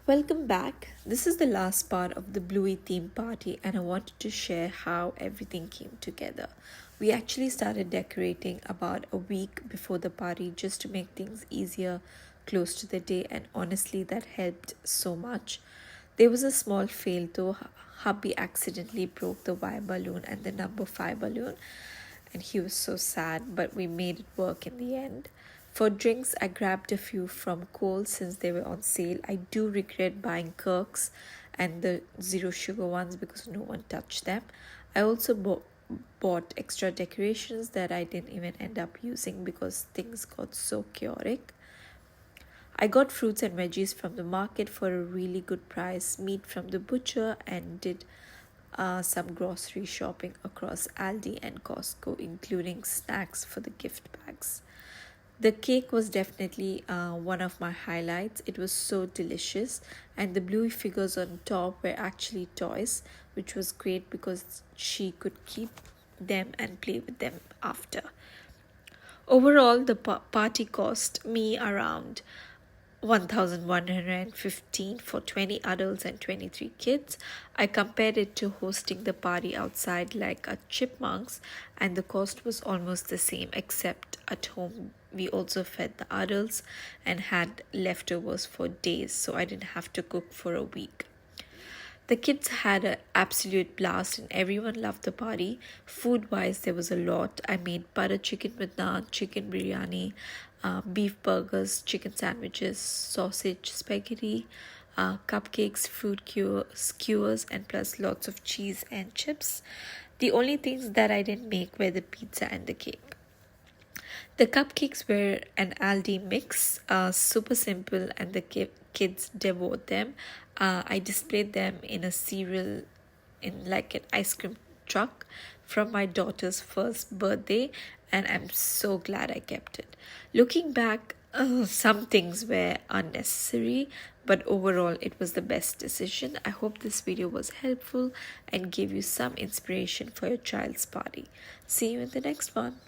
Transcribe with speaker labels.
Speaker 1: Welcome back. This is the last part of the Bluey theme party, and I wanted to share how everything came together. We actually started decorating about a week before the party just to make things easier close to the day, and honestly, that helped so much. There was a small fail though. Hubby accidentally broke the Y balloon and the number 5 balloon, and he was so sad, but we made it work in the end. For drinks, I grabbed a few from Coles since they were on sale. I do regret buying Kirk's and the zero sugar ones because no one touched them. I also bought extra decorations that I didn't even end up using because things got so chaotic. I got fruits and veggies from the market for a really good price, meat from the butcher, and did some grocery shopping across Aldi and Costco, including snacks for the gift bags. The cake was definitely one of my highlights. It was so delicious, and the Bluey figures on top were actually toys, which was great because she could keep them and play with them after. Overall, the party cost me around 1115 for 20 adults and 23 kids. I compared it to hosting the party outside like a chipmunks, and the cost was almost the same, except at home we also fed the adults and had leftovers for days, so I didn't have to cook for a week. The kids had an absolute blast and everyone loved the party. Food wise, there was a lot. I made butter chicken with naan, chicken biryani, beef burgers, chicken sandwiches, sausage spaghetti, cupcakes, skewers, and plus lots of cheese and chips. The only things that I didn't make were the pizza and the cake. The cupcakes were an Aldi mix, super simple, and the kids devoured them. I displayed them in a cereal, in like an ice cream truck from my daughter's first birthday, and I'm so glad I kept it. Looking back, some things were unnecessary, but overall, it was the best decision. I hope this video was helpful and gave you some inspiration for your child's party. See you in the next one.